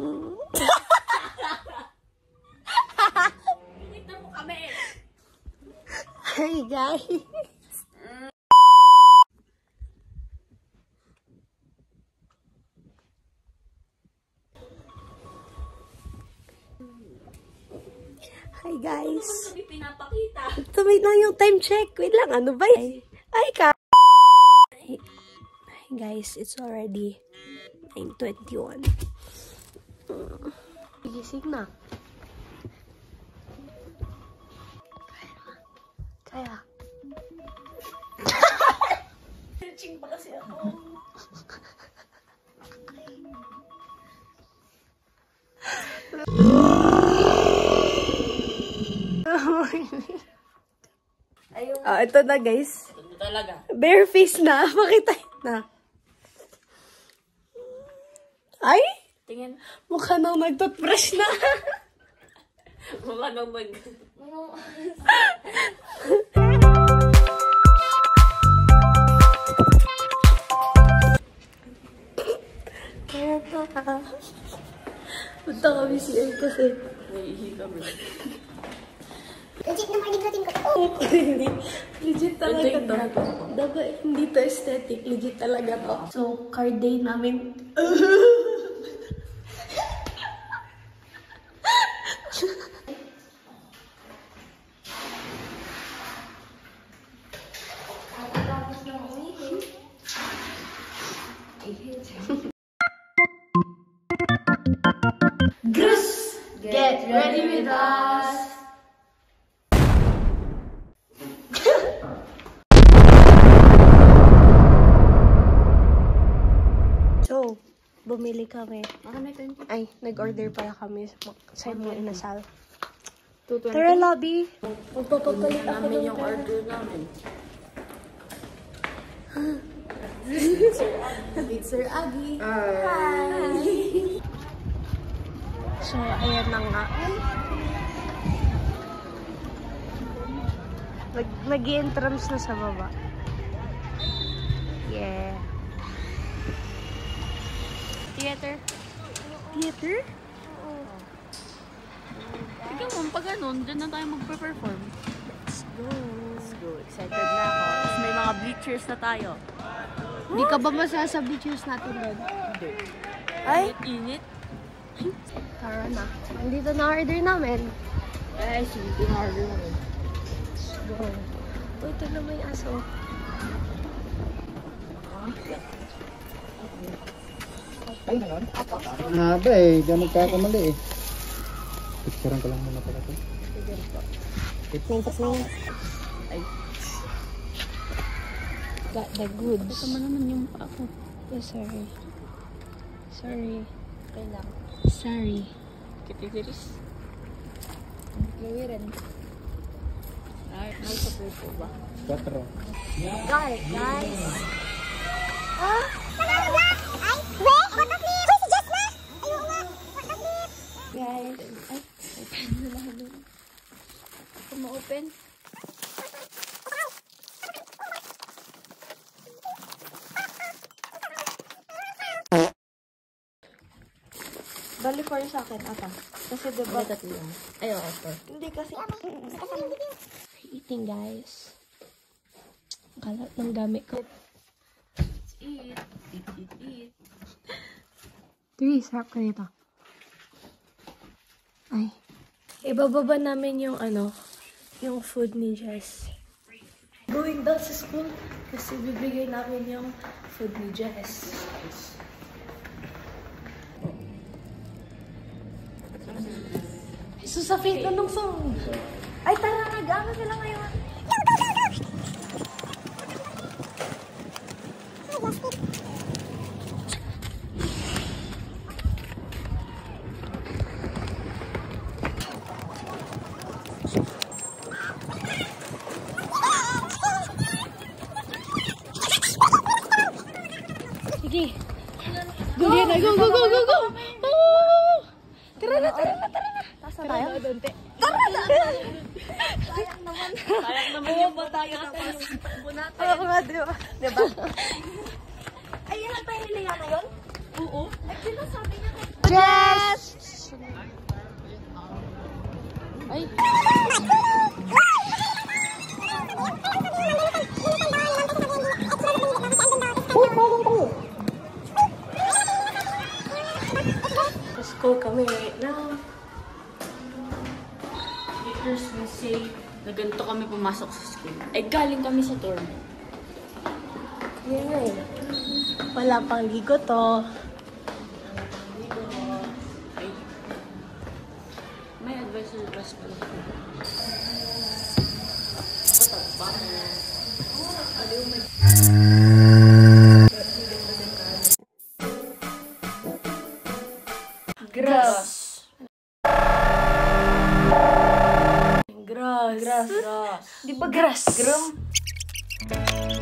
Ito mo kami. Hi guys. Hi guys. Hindi pinapakita. Wait lang yung time check. Wait lang, ano ba yun? Ay ka. Hi guys, it's already 9:21. Gising na. Kaya. Searching pa kasi ako. Ito na guys. Ito talaga. Bare face na. Pakita na. Ay! Tingin. Mukha nang nag-toothbrush na. Mukha nang Punta kami CR kasi. Naiihi kami. Legit na morning routine ko. Hindi. Legit talaga to. Dapat hindi to aesthetic. Legit talaga to. So, card day namin. Get ready with us! So, bumili kami. Ay, nag-order pala kami sa mga inasal. Tara, lobby. Magpapapalit ako namin yung order namin. Sir Aggie. Hi! So, ayan na nga. Nag-i-entrance na sa baba. Yeah. Theater? Theater? Oo. Ikaw mo, pag ganun, dyan na tayo magpe-perform. Let's go. Let's go. Excited na ako. Tapos may mga bleachers na tayo. Hindi ka ba masasabi cheers natin doon? Hindi. Ay? Init. Tara na. Nandito na order namin. Ay, sige, order namin. Let's go. Oh, ito na may aso. Haba eh, diyan magkakamali eh. Picturean ko lang muna pala ito. Thanks. Ay. Got the goods. Ito man naman yung ako. Oh, sorry. Sorry. Okay lang. Sorry. Kititiris. Chloe rin. Ay, nagsapoy po ba? 4. Got it, guys. Ah? Talaga? Ay, wait! What the flip? Wait, si Jess na! Ayun nga! What the flip? Guys. Ay, Kung ma-open. bali 4 sa akin, ata. Kasi diba? Ay, oo. Hindi kasi. Eating, guys. Kalat ng gamit ko. Eat. Eat. 3, sarap ka dito. Ay. Ibababa namin yung yung food ni Jess. Going down sa school kasi bibigay namin yung food ni Jess. So sa fate na nung song. Ay tara, nag-ano sila ngayon. Sige. Go, go. Tara na. Tasa tayo? Tara na. Sayang naman yung ba tayo tapos bunata. Oo nga, diba? Ay, yan ang pahinila na yun? Oo. Ay, sinasabi niya. Jess! Ay! School kami right now. Teachers will say Na ganito kami pumasok sa school. Ay, galing kami sa dorm. yun na eh. Wala pang ligo to. Ay. May advisor class pala. Grass. Grass. Grass. Di ba grass? Grum.